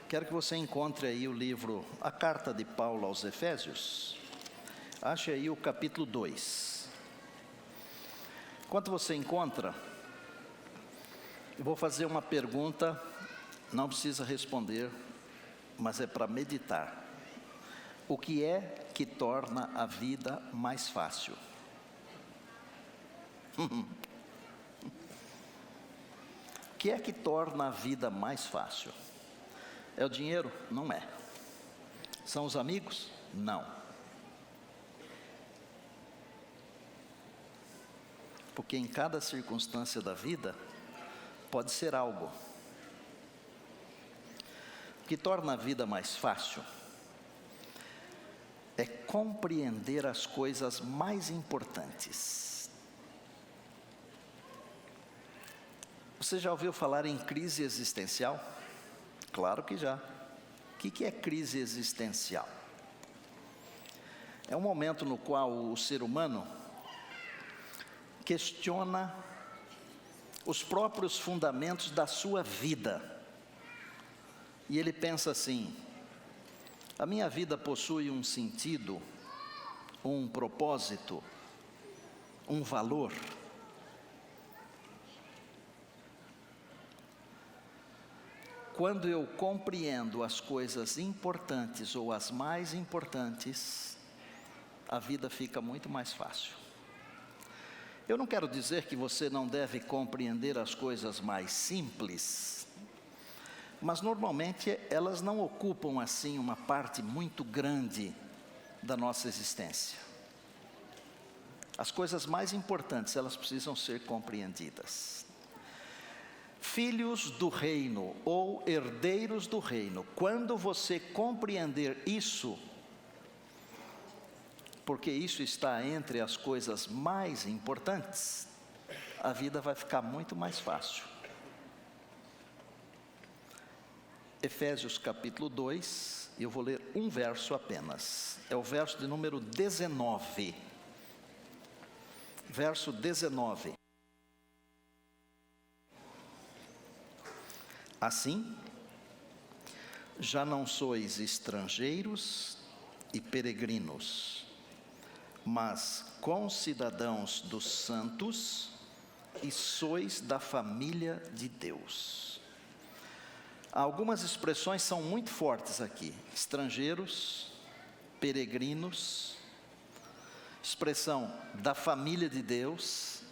Quero que você encontre aí o livro, a carta de Paulo aos Efésios. Ache aí o capítulo 2. Enquanto você encontra, eu vou fazer uma pergunta, não precisa responder, mas é para meditar. O que é que torna a vida mais fácil? O que é que torna a vida mais fácil? É o dinheiro? Não é. São os amigos? Não. Porque em cada circunstância da vida, pode ser algo. O que torna a vida mais fácil é compreender as coisas mais importantes. Você já ouviu falar em crise existencial? Claro que já. O que é crise existencial? É um momento no qual o ser humano questiona os próprios fundamentos da sua vida. E ele pensa assim: a minha vida possui um sentido, um propósito, um valor? Quando eu compreendo as coisas importantes ou as mais importantes, a vida fica muito mais fácil. Eu não quero dizer que você não deve compreender as coisas mais simples, mas normalmente elas não ocupam assim uma parte muito grande da nossa existência. As coisas mais importantes, elas precisam ser compreendidas. Filhos do reino ou herdeiros do reino, quando você compreender isso, porque isso está entre as coisas mais importantes, a vida vai ficar muito mais fácil. Efésios capítulo 2, eu vou ler um verso apenas, é o verso de número 19. Verso 19. Assim, já não sois estrangeiros e peregrinos, mas concidadãos dos santos e sois da família de Deus. Algumas expressões são muito fortes aqui: estrangeiros, peregrinos, expressão da família de Deus,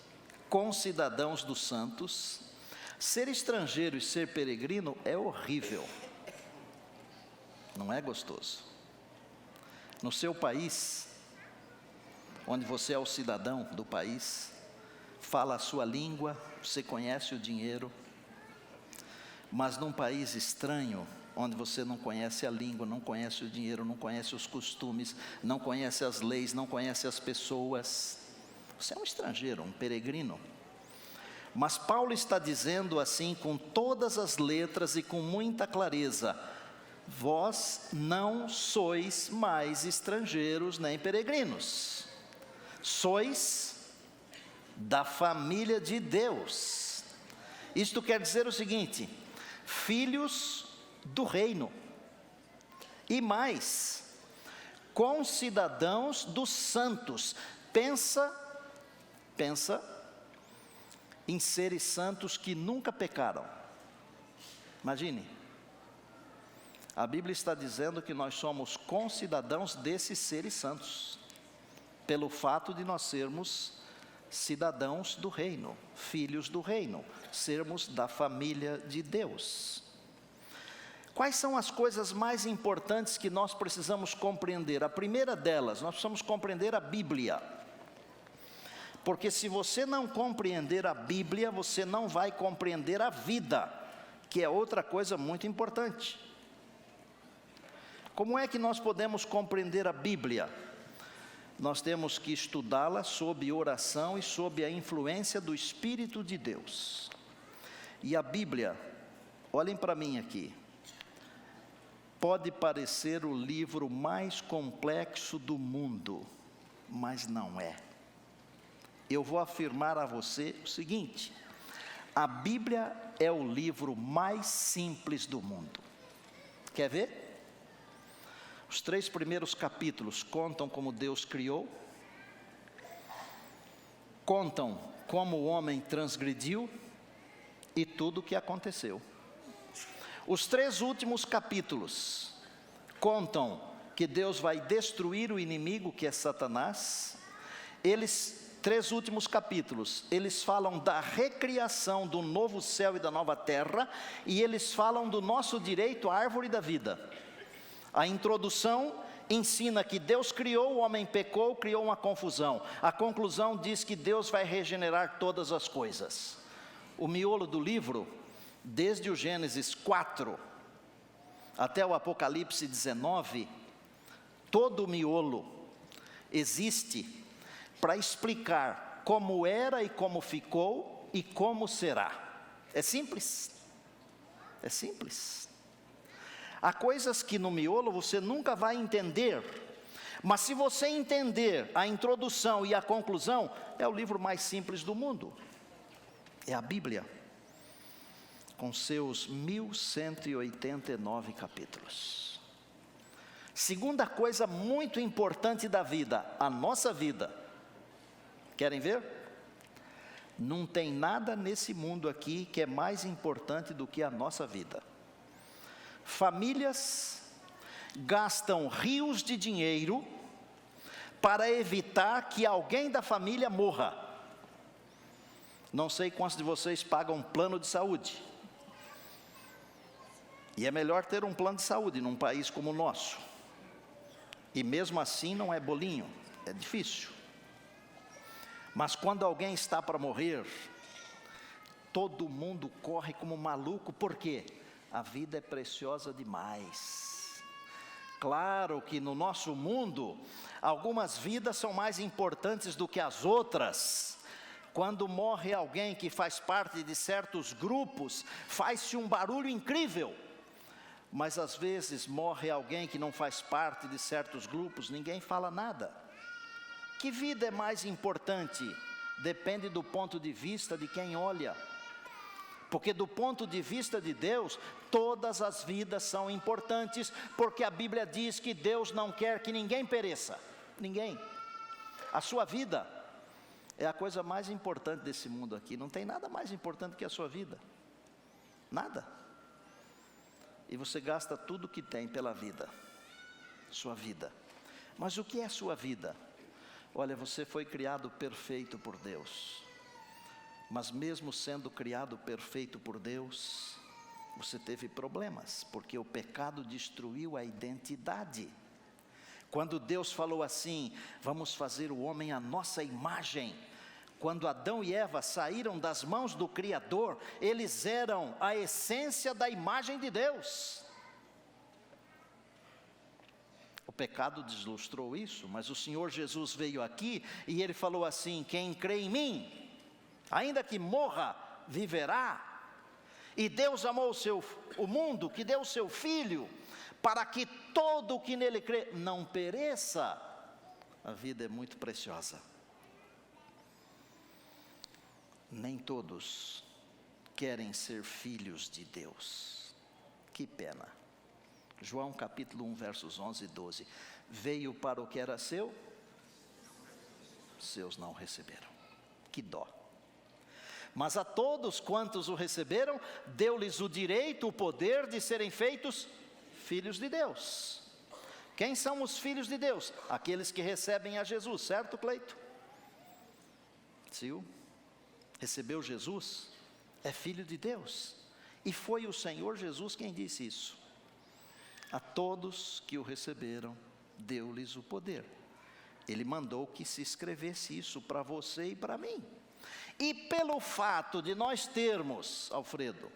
concidadãos dos santos. Ser estrangeiro e ser peregrino é horrível, não é gostoso. No seu país, onde você é o cidadão do país, fala a sua língua, você conhece o dinheiro, mas num país estranho, onde você não conhece a língua, não conhece o dinheiro, não conhece os costumes, não conhece as leis, não conhece as pessoas, você é um estrangeiro, um peregrino. Mas Paulo está dizendo assim com todas as letras e com muita clareza: vós não sois mais estrangeiros nem peregrinos, sois da família de Deus. Isto quer dizer o seguinte: filhos do reino, e mais, concidadãos dos santos. Pensa em seres santos que nunca pecaram. Imagine, a Bíblia está dizendo que nós somos concidadãos desses seres santos, pelo fato de nós sermos cidadãos do reino, filhos do reino, sermos da família de Deus. Quais são as coisas mais importantes que nós precisamos compreender? A primeira delas, nós precisamos compreender a Bíblia. Porque se você não compreender a Bíblia, você não vai compreender a vida, que é outra coisa muito importante. Como é que nós podemos compreender a Bíblia? Nós temos que estudá-la sob oração e sob a influência do Espírito de Deus. E a Bíblia, olhem para mim aqui, pode parecer o livro mais complexo do mundo, mas não é. Eu vou afirmar a você o seguinte: a Bíblia é o livro mais simples do mundo. Quer ver? Os 3 primeiros capítulos contam como Deus criou, contam como o homem transgrediu e tudo o que aconteceu. Os 3 últimos capítulos contam que Deus vai destruir o inimigo, que é Satanás. 3 últimos capítulos, eles falam da recriação do novo céu e da nova terra, e eles falam do nosso direito à árvore da vida. A introdução ensina que Deus criou, o homem pecou, criou uma confusão. A conclusão diz que Deus vai regenerar todas as coisas. O miolo do livro, desde o Gênesis 4 até o Apocalipse 19, todo o miolo existe para explicar como era e como ficou e como será. É simples. É simples. Há coisas que no miolo você nunca vai entender, mas se você entender a introdução e a conclusão, é o livro mais simples do mundo. É a Bíblia, com seus 1189 capítulos. Segunda coisa muito importante da vida, a nossa vida. Querem ver? Não tem nada nesse mundo aqui que é mais importante do que a nossa vida. Famílias gastam rios de dinheiro para evitar que alguém da família morra. Não sei quantos de vocês pagam um plano de saúde. E é melhor ter um plano de saúde num país como o nosso. E mesmo assim não é bolinho, é difícil. Mas quando alguém está para morrer, todo mundo corre como maluco, por quê? A vida é preciosa demais. Claro que no nosso mundo, algumas vidas são mais importantes do que as outras. Quando morre alguém que faz parte de certos grupos, faz-se um barulho incrível. Mas às vezes morre alguém que não faz parte de certos grupos, ninguém fala nada. Que vida é mais importante? Depende do ponto de vista de quem olha. Porque do ponto de vista de Deus, todas as vidas são importantes, porque a Bíblia diz que Deus não quer que ninguém pereça. Ninguém. A sua vida é a coisa mais importante desse mundo aqui. Não tem nada mais importante que a sua vida. Nada. E você gasta tudo que tem pela vida. Sua vida. Mas o que é sua vida? Olha, você foi criado perfeito por Deus. Mas mesmo sendo criado perfeito por Deus, você teve problemas, porque o pecado destruiu a identidade. Quando Deus falou assim, vamos fazer o homem à nossa imagem. Quando Adão e Eva saíram das mãos do Criador, eles eram a essência da imagem de Deus. O pecado deslustrou isso, mas o Senhor Jesus veio aqui e Ele falou assim, quem crê em mim, ainda que morra, viverá. E Deus amou o mundo, que deu o seu Filho, para que todo o que nele crê não pereça. A vida é muito preciosa. Nem todos querem ser filhos de Deus. Que pena. João capítulo 1, versos 11 e 12. Veio para o que era seu, seus não receberam. Que dó. Mas a todos quantos o receberam, deu-lhes o direito, o poder de serem feitos filhos de Deus. Quem são os filhos de Deus? Aqueles que recebem a Jesus, certo, Cleito? Sil, recebeu Jesus, é filho de Deus. E foi o Senhor Jesus quem disse isso. A todos que o receberam, deu-lhes o poder. Ele mandou que se escrevesse isso para você e para mim. E pelo fato de nós termos, Alfredo,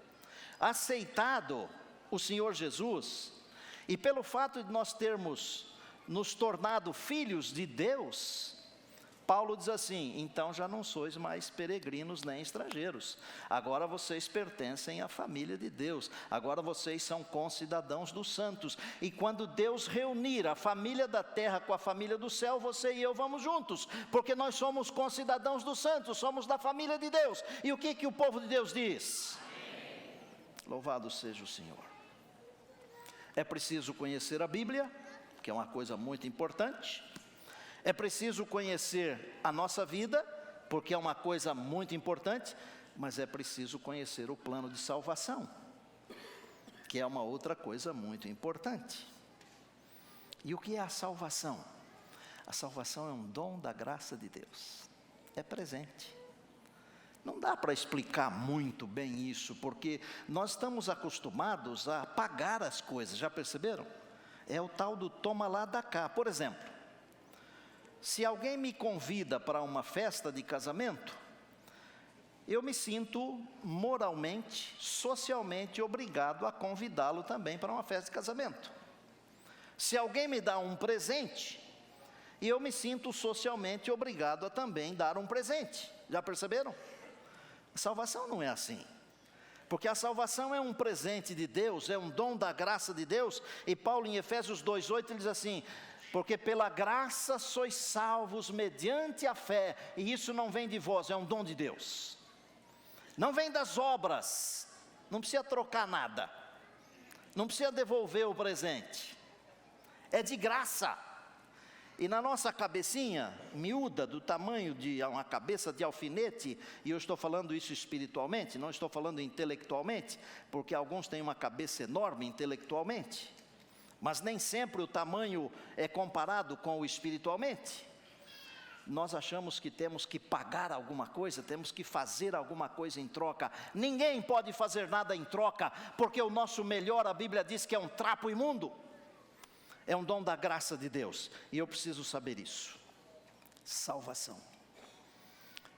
aceitado o Senhor Jesus, e pelo fato de nós termos nos tornado filhos de Deus, Paulo diz assim, então já não sois mais peregrinos nem estrangeiros, agora vocês pertencem à família de Deus, agora vocês são concidadãos dos santos, e quando Deus reunir a família da terra com a família do céu, você e eu vamos juntos, porque nós somos concidadãos dos santos, somos da família de Deus. E o que o povo de Deus diz? Amém. Louvado seja o Senhor. É preciso conhecer a Bíblia, que é uma coisa muito importante. É preciso conhecer a nossa vida, porque é uma coisa muito importante. Mas é preciso conhecer o plano de salvação, que é uma outra coisa muito importante. E o que é a salvação? A salvação é um dom da graça de Deus. É presente. Não dá para explicar muito bem isso, porque nós estamos acostumados a pagar as coisas, já perceberam? É o tal do toma lá, dá cá. Por exemplo, se alguém me convida para uma festa de casamento, eu me sinto moralmente, socialmente obrigado a convidá-lo também para uma festa de casamento. Se alguém me dá um presente, eu me sinto socialmente obrigado a também dar um presente. Já perceberam? A salvação não é assim. Porque a salvação é um presente de Deus, é um dom da graça de Deus. E Paulo em Efésios 2:8 ele diz assim: porque pela graça sois salvos mediante a fé, e isso não vem de vós, é um dom de Deus. Não vem das obras, não precisa trocar nada, não precisa devolver o presente, é de graça. E na nossa cabecinha, miúda, do tamanho de uma cabeça de alfinete, e eu estou falando isso espiritualmente, não estou falando intelectualmente, porque alguns têm uma cabeça enorme intelectualmente, mas nem sempre o tamanho é comparado com o espiritualmente. Nós achamos que temos que pagar alguma coisa, temos que fazer alguma coisa em troca. Ninguém pode fazer nada em troca, porque o nosso melhor, a Bíblia diz que é um trapo imundo. É um dom da graça de Deus, e eu preciso saber isso. Salvação.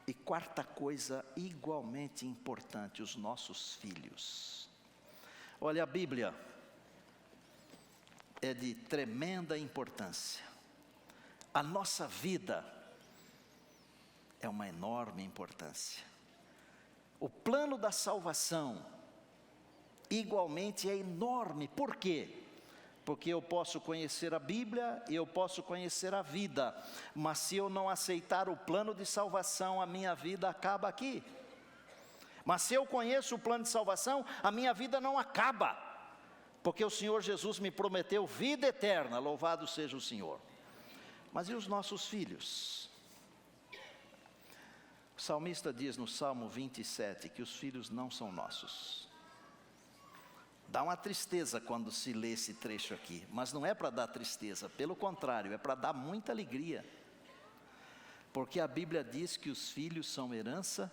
E quarta coisa igualmente importante, os nossos filhos. Olha, a Bíblia é de tremenda importância. A nossa vida é uma enorme importância. O plano da salvação igualmente é enorme. Por quê? Porque eu posso conhecer a Bíblia e eu posso conhecer a vida, mas se eu não aceitar o plano de salvação, a minha vida acaba aqui. Mas se eu conheço o plano de salvação, a minha vida não acaba, porque o Senhor Jesus me prometeu vida eterna, louvado seja o Senhor. Mas e os nossos filhos? O salmista diz no Salmo 27 que os filhos não são nossos. Dá uma tristeza quando se lê esse trecho aqui, mas não é para dar tristeza, pelo contrário, é para dar muita alegria. Porque a Bíblia diz que os filhos são herança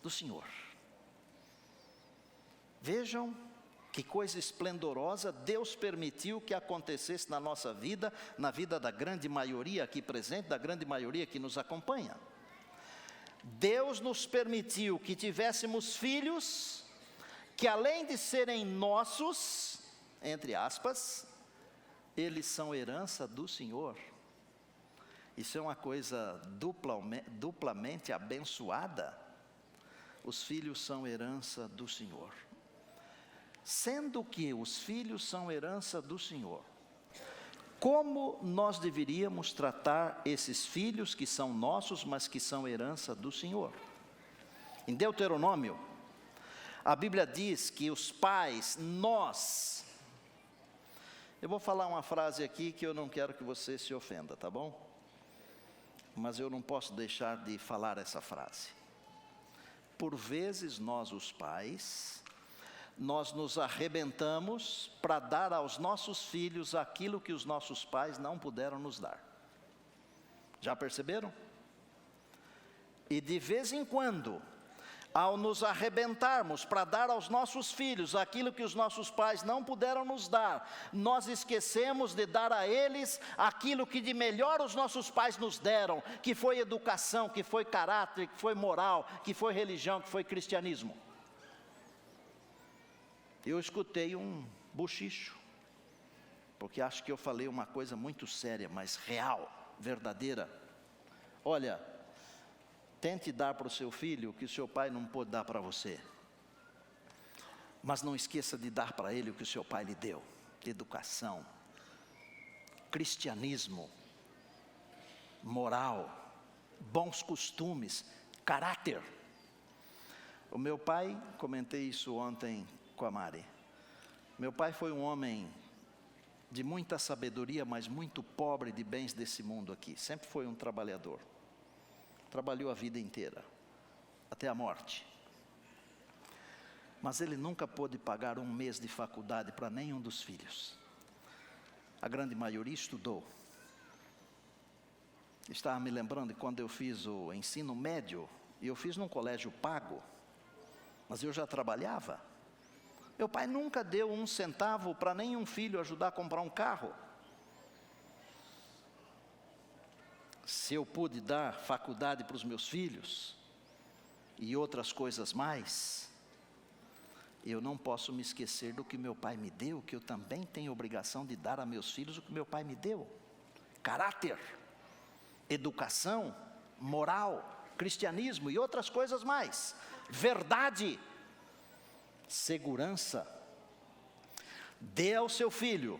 do Senhor. Vejam que coisa esplendorosa Deus permitiu que acontecesse na nossa vida, na vida da grande maioria aqui presente, da grande maioria que nos acompanha. Deus nos permitiu que tivéssemos filhos que, além de serem nossos, entre aspas, eles são herança do Senhor. Isso é uma coisa duplamente abençoada. Os filhos são herança do Senhor. Sendo que os filhos são herança do Senhor, como nós deveríamos tratar esses filhos que são nossos, mas que são herança do Senhor? Em Deuteronômio, a Bíblia diz que os pais, eu vou falar uma frase aqui que eu não quero que você se ofenda, tá bom? Mas eu não posso deixar de falar essa frase. Por vezes nós, os pais, nós nos arrebentamos para dar aos nossos filhos aquilo que os nossos pais não puderam nos dar. Já perceberam? E de vez em quando, ao nos arrebentarmos para dar aos nossos filhos aquilo que os nossos pais não puderam nos dar, nós esquecemos de dar a eles aquilo que de melhor os nossos pais nos deram, que foi educação, que foi caráter, que foi moral, que foi religião, que foi cristianismo. Eu escutei um bochicho, porque acho que eu falei uma coisa muito séria, mas real, verdadeira. Olha, tente dar para o seu filho o que o seu pai não pôde dar para você. Mas não esqueça de dar para ele o que o seu pai lhe deu. Educação, cristianismo, moral, bons costumes, caráter. O meu pai, comentei isso ontem com a Mari. Meu pai foi um homem de muita sabedoria, mas muito pobre de bens desse mundo aqui. Sempre foi um trabalhador. Trabalhou a vida inteira, até a morte. Mas ele nunca pôde pagar um mês de faculdade para nenhum dos filhos. A grande maioria estudou. Estava me lembrando de quando eu fiz o ensino médio, e eu fiz num colégio pago, mas eu já trabalhava. Meu pai nunca deu um centavo para nenhum filho ajudar a comprar um carro. Se eu pude dar faculdade para os meus filhos, e outras coisas mais, eu não posso me esquecer do que meu pai me deu, que eu também tenho obrigação de dar a meus filhos o que meu pai me deu. Caráter, educação, moral, cristianismo e outras coisas mais. Verdade, segurança. Dê ao seu filho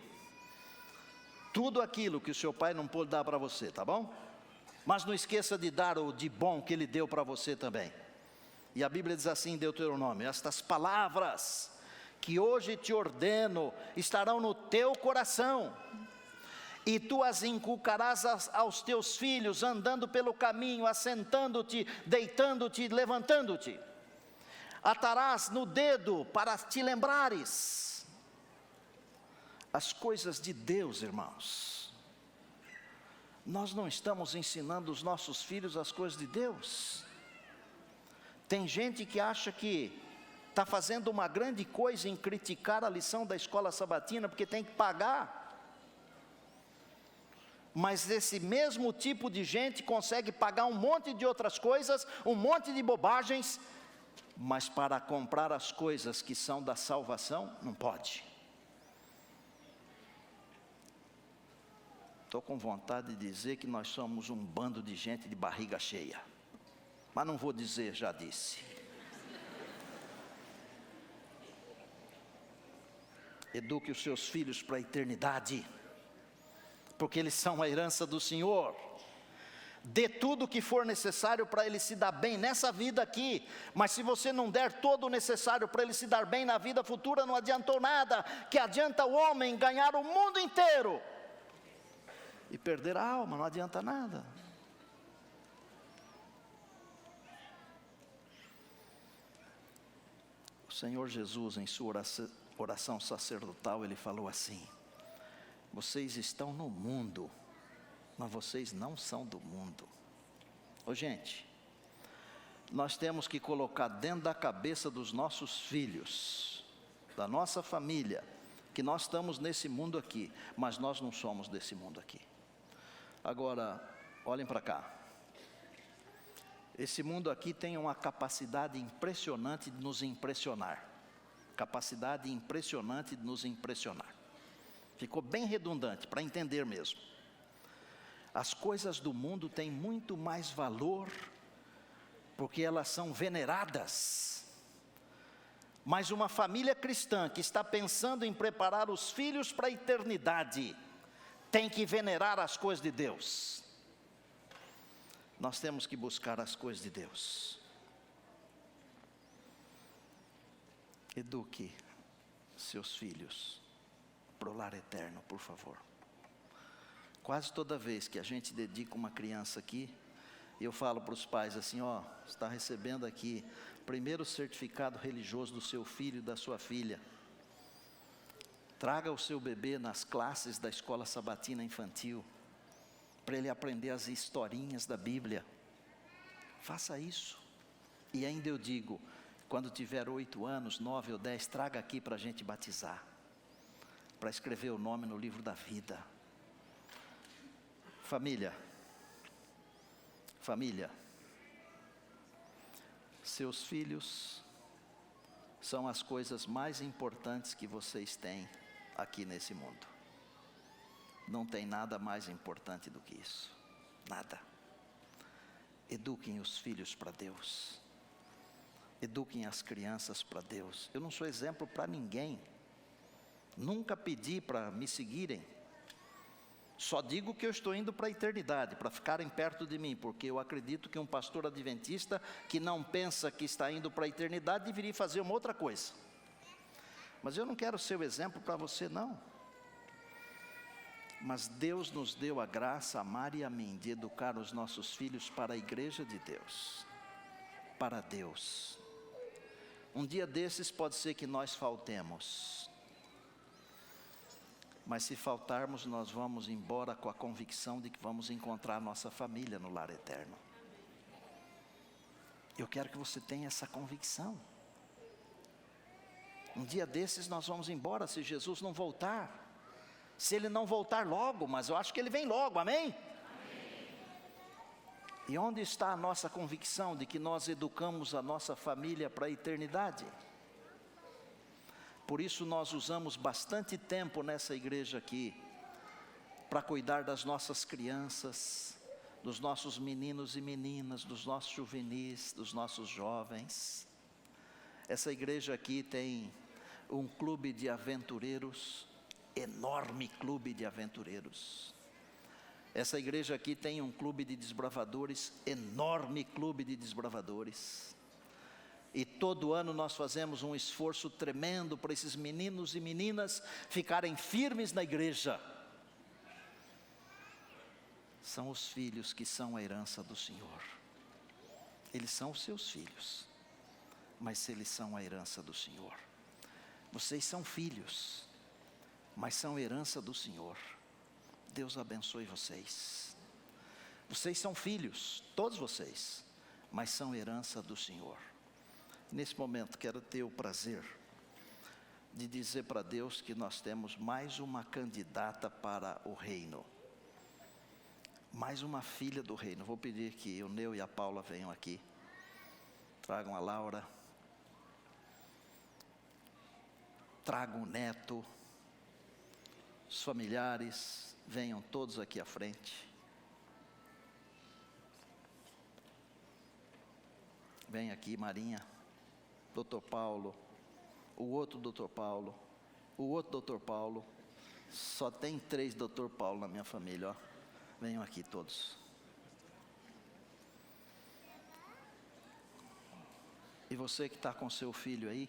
tudo aquilo que o seu pai não pôde dar para você, tá bom? Mas não esqueça de dar o de bom que ele deu para você também. E a Bíblia diz assim em Deuteronômio: estas palavras que hoje te ordeno estarão no teu coração, e tu as inculcarás aos teus filhos, andando pelo caminho, assentando-te, deitando-te, levantando-te. Atarás no dedo para te lembrares. As coisas de Deus, irmãos. Nós não estamos ensinando os nossos filhos as coisas de Deus. Tem gente que acha que está fazendo uma grande coisa em criticar a lição da escola sabatina, porque tem que pagar. Mas esse mesmo tipo de gente consegue pagar um monte de outras coisas, um monte de bobagens, mas para comprar as coisas que são da salvação, não pode. Estou com vontade de dizer que nós somos um bando de gente de barriga cheia, mas não vou dizer, já disse. Eduque os seus filhos para a eternidade, porque eles são a herança do Senhor. Dê tudo o que for necessário para ele se dar bem nessa vida aqui, mas se você não der todo o necessário para ele se dar bem na vida futura, não adiantou nada. Que adianta o homem ganhar o mundo inteiro e perder a alma? Não adianta nada. O Senhor Jesus, em sua oração sacerdotal, ele falou assim: vocês estão no mundo, mas vocês não são do mundo. Ô gente, nós temos que colocar dentro da cabeça dos nossos filhos, da nossa família, que nós estamos nesse mundo aqui, mas nós não somos desse mundo aqui. Agora, olhem para cá. Esse mundo aqui tem uma capacidade impressionante de nos impressionar. Capacidade impressionante de nos impressionar. Ficou bem redundante, para entender mesmo. As coisas do mundo têm muito mais valor, porque elas são veneradas. Mas uma família cristã que está pensando em preparar os filhos para a eternidade, tem que venerar as coisas de Deus. Nós temos que buscar as coisas de Deus. Eduque seus filhos para o lar eterno, por favor. Quase toda vez que a gente dedica uma criança aqui, eu falo para os pais assim: ó, está recebendo aqui o primeiro certificado religioso do seu filho e da sua filha. Traga o seu bebê nas classes da escola sabatina infantil, para ele aprender as historinhas da Bíblia. Faça isso. E ainda eu digo, quando tiver 8 anos, 9 ou 10, traga aqui para a gente batizar, para escrever o nome no livro da vida. Família, seus filhos são as coisas mais importantes que vocês têm aqui nesse mundo. Não tem nada mais importante do que isso, nada. Eduquem os filhos para Deus, eduquem as crianças para Deus. Eu não sou exemplo para ninguém, nunca pedi para me seguirem, só digo que eu estou indo para a eternidade, para ficarem perto de mim, porque eu acredito que um pastor adventista que não pensa que está indo para a eternidade deveria fazer uma outra coisa. Mas eu não quero ser o exemplo para você, não. Mas Deus nos deu a graça, a Mari e a mim, de educar os nossos filhos para a igreja de Deus. Para Deus. Um dia desses pode ser que nós faltemos. Mas se faltarmos, nós vamos embora com a convicção de que vamos encontrar nossa família no lar eterno. Eu quero que você tenha essa convicção. Um dia desses nós vamos embora se Jesus não voltar. Se Ele não voltar logo, mas eu acho que Ele vem logo, amém? E onde está a nossa convicção de que nós educamos a nossa família para a eternidade? Por isso nós usamos bastante tempo nessa igreja aqui, para cuidar das nossas crianças, dos nossos meninos e meninas, dos nossos juvenis, dos nossos jovens. Essa igreja aqui tem um clube de aventureiros, enorme clube de aventureiros. Essa igreja aqui tem um clube de desbravadores, enorme clube de desbravadores. E todo ano nós fazemos um esforço tremendo para esses meninos e meninas ficarem firmes na igreja. São os filhos que são a herança do Senhor. Eles são os seus filhos, mas eles são a herança do Senhor. Vocês são filhos, mas são herança do Senhor. Deus abençoe vocês. Vocês são filhos, todos vocês, mas são herança do Senhor. Nesse momento quero ter o prazer de dizer para Deus que nós temos mais uma candidata para o reino. Mais uma filha do reino. Vou pedir que o Neu e a Paula venham aqui. Tragam a Laura. Tragam o neto. Os familiares, venham todos aqui à frente. Vem aqui, Marinha. Doutor Paulo. O outro doutor Paulo. O outro doutor Paulo. Só tem 3 doutor Paulo na minha família, ó. Venham aqui todos. E você que está com seu filho aí,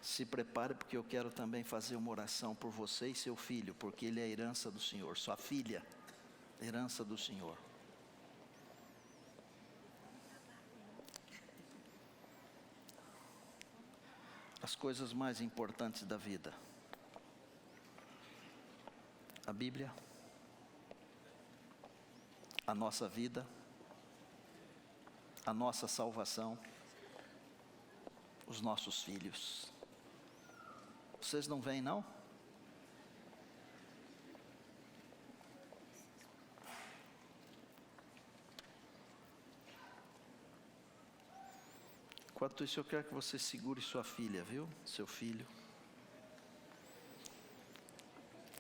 se prepare, porque eu quero também fazer uma oração por você e seu filho, porque ele é a herança do Senhor. Sua filha, herança do Senhor. As coisas mais importantes da vida: a Bíblia, a nossa vida, a nossa salvação, os nossos filhos. Vocês não vêm, não? Enquanto isso, eu quero que você segure sua filha, viu? Seu filho.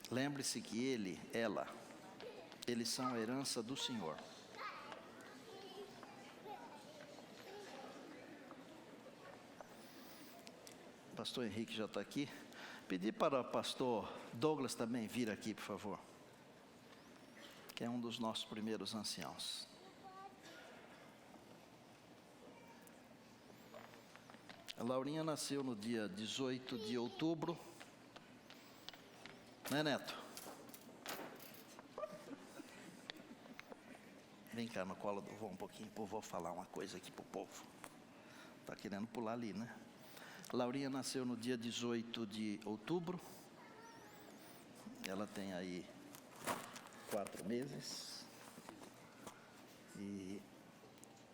Lembre-se que eles são a herança do Senhor. O pastor Henrique já está aqui. Pedir para o pastor Douglas também vir aqui, por favor. Que é um dos nossos primeiros anciãos. A Laurinha nasceu no dia 18 de outubro. Né, Neto? Vem cá no colo do vô um pouquinho, para o vô falar uma coisa aqui para o povo. Está querendo pular ali, né? Laurinha nasceu no dia 18 de outubro. Ela tem aí 4 meses. E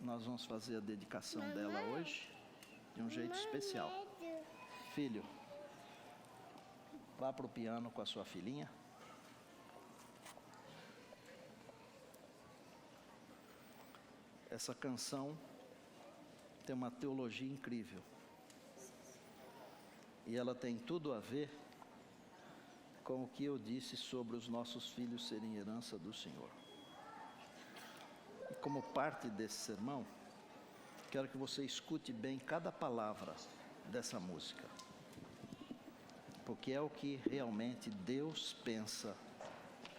nós vamos fazer a dedicação dela hoje de um jeito especial. Filho, vá para o piano com a sua filhinha. Essa canção tem uma teologia incrível. E ela tem tudo a ver com o que eu disse sobre os nossos filhos serem herança do Senhor. E como parte desse sermão, quero que você escute bem cada palavra dessa música. Porque é o que realmente Deus pensa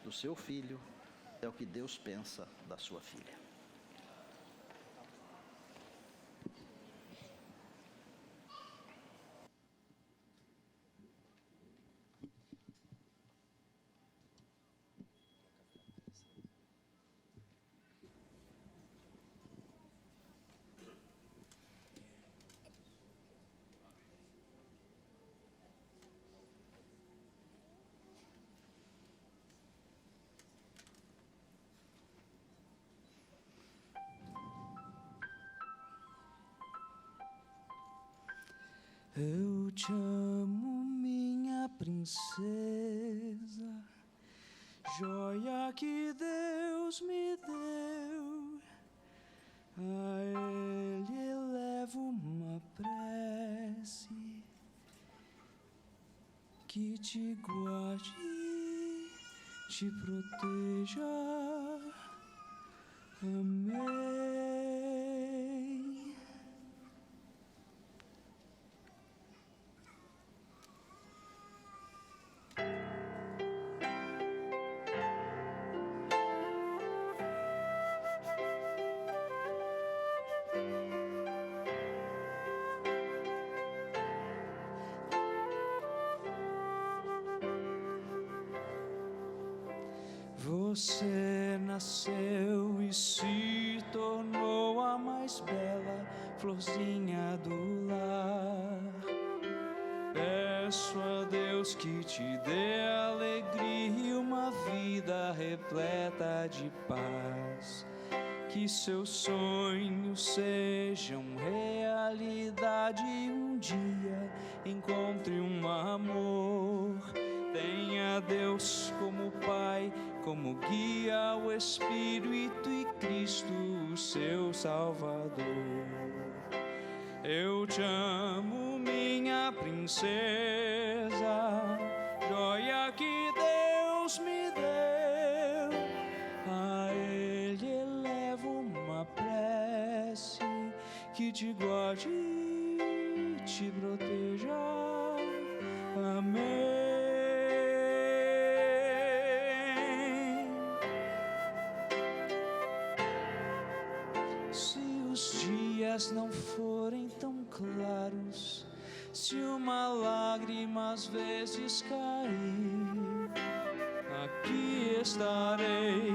do seu filho, é o que Deus pensa da sua filha. Eu te amo, minha princesa, joia que Deus me deu. A Ele elevo uma prece que te guarde, te proteja. Amém. Você nasceu e se tornou a mais bela florzinha do lar. Peço a Deus que te dê alegria e uma vida repleta de paz. Que seus sonhos sejam realidade e um dia encontre um amor. Tenha Deus como Pai, como guia, o Espírito e Cristo, o seu Salvador. Eu te amo, minha princesa, joia que Deus me deu. A Ele elevo uma prece que te guarde e te proteja. Amém. Se os dias não forem tão claros, se uma lágrima às vezes cair, aqui estarei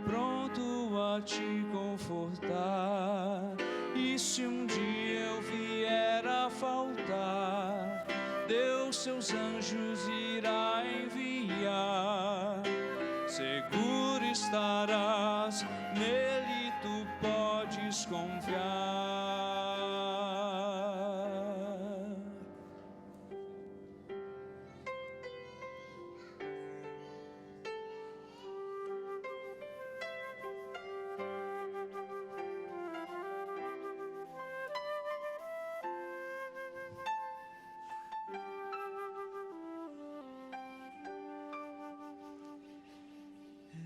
pronto a te confortar. E se um dia eu vier a faltar, Deus seus anjos irá enviar. Seguro estarás, nele tu podes confiar.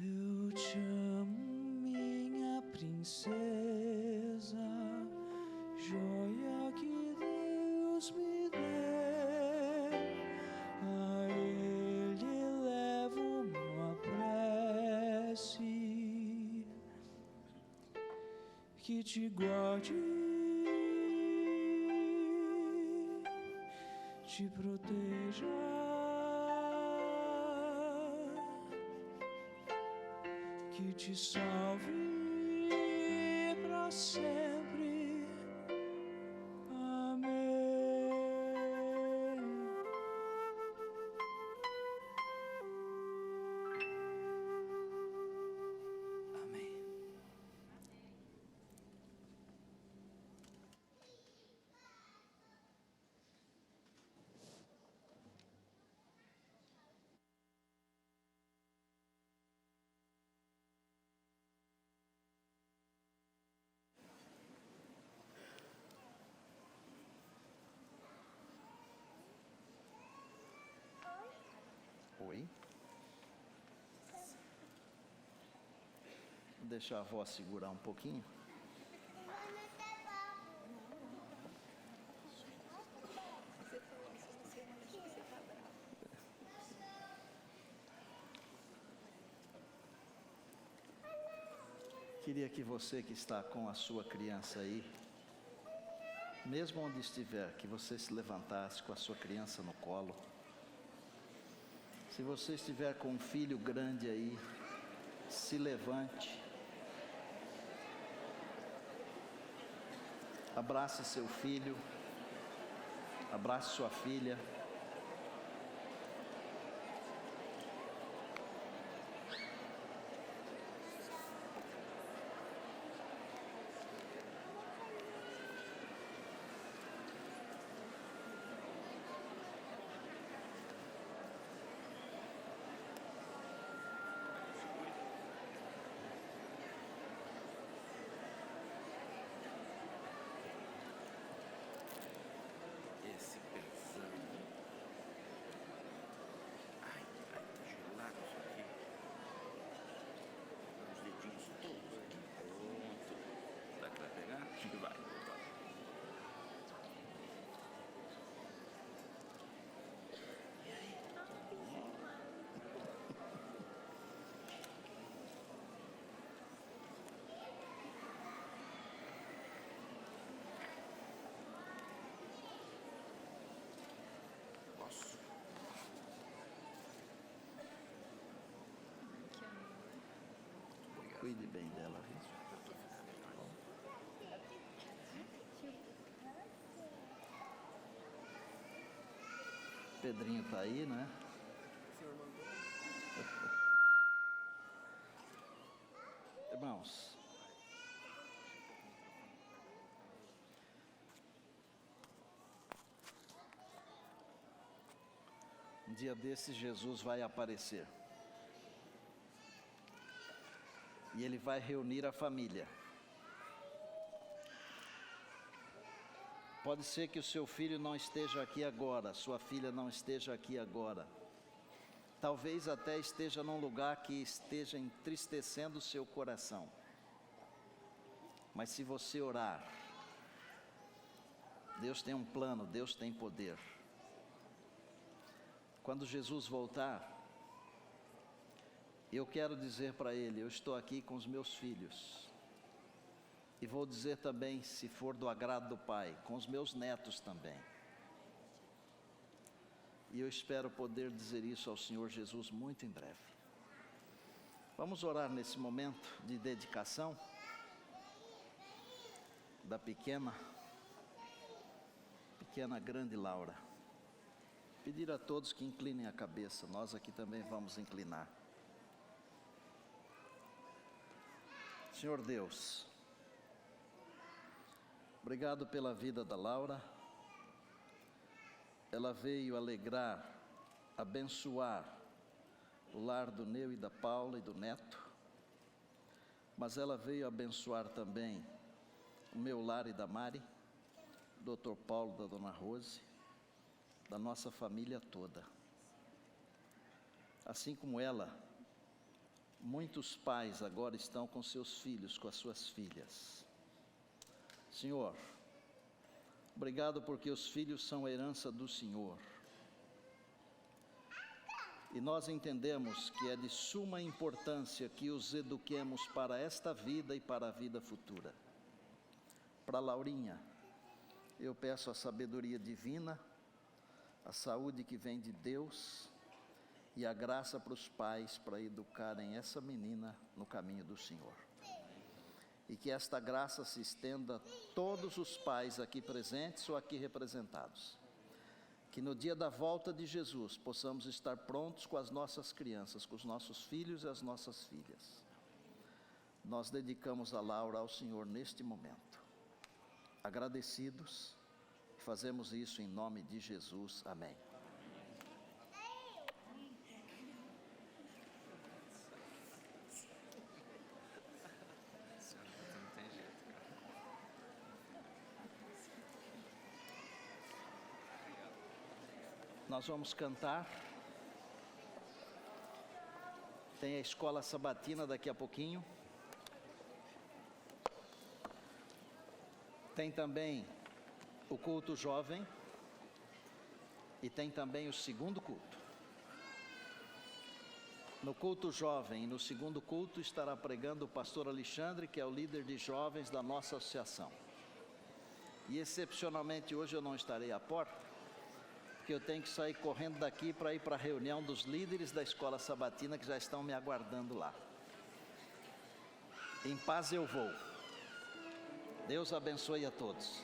Eu te amo, minha princesa, joia que Deus me deu. A Ele elevo uma prece que te guarde, te proteja. Que te salve para sempre. Amém. Amém. Oi. Vou deixar a avó segurar um pouquinho. Queria que você que está com a sua criança aí, mesmo onde estiver, que você se levantasse com a sua criança no colo. Se você estiver com um filho grande aí, se levante. Abrace seu filho, abrace sua filha. bem dela, viu? Pedrinho tá aí, né? Irmãos, um dia desses Jesus vai aparecer. E Ele vai reunir a família. Pode ser que o seu filho não esteja aqui agora, sua filha não esteja aqui agora. Talvez até esteja num lugar que esteja entristecendo o seu coração. Mas se você orar, Deus tem um plano, Deus tem poder. Quando Jesus voltar, eu quero dizer para Ele, eu estou aqui com os meus filhos. E vou dizer também, se for do agrado do Pai, com os meus netos também. E eu espero poder dizer isso ao Senhor Jesus muito em breve. Vamos orar nesse momento de dedicação da pequena grande Laura. Pedir a todos que inclinem a cabeça, nós aqui também vamos inclinar. Senhor Deus, obrigado pela vida da Laura. Ela veio alegrar, abençoar o lar do Neu e da Paula e do Neto, mas ela veio abençoar também o meu lar e da Mari, do Dr. Paulo, da Dona Rose, da nossa família toda. Assim como ela, muitos pais agora estão com seus filhos, com as suas filhas. Senhor, obrigado porque os filhos são a herança do Senhor. E nós entendemos que é de suma importância que os eduquemos para esta vida e para a vida futura. Para Laurinha, eu peço a sabedoria divina, a saúde que vem de Deus e a graça para os pais para educarem essa menina no caminho do Senhor. E que esta graça se estenda a todos os pais aqui presentes ou aqui representados. Que no dia da volta de Jesus possamos estar prontos com as nossas crianças, com os nossos filhos e as nossas filhas. Nós dedicamos a Laura ao Senhor neste momento. Agradecidos, fazemos isso em nome de Jesus. Amém. Nós vamos cantar. Tem a escola sabatina daqui a pouquinho. Tem também o culto jovem. E tem também o segundo culto. No culto jovem e no segundo culto estará pregando o pastor Alexandre, que é o líder de jovens da nossa associação. E excepcionalmente hoje eu não estarei à porta, porque eu tenho que sair correndo daqui para ir para a reunião dos líderes da escola sabatina que já estão me aguardando lá. Em paz eu vou. Deus abençoe a todos.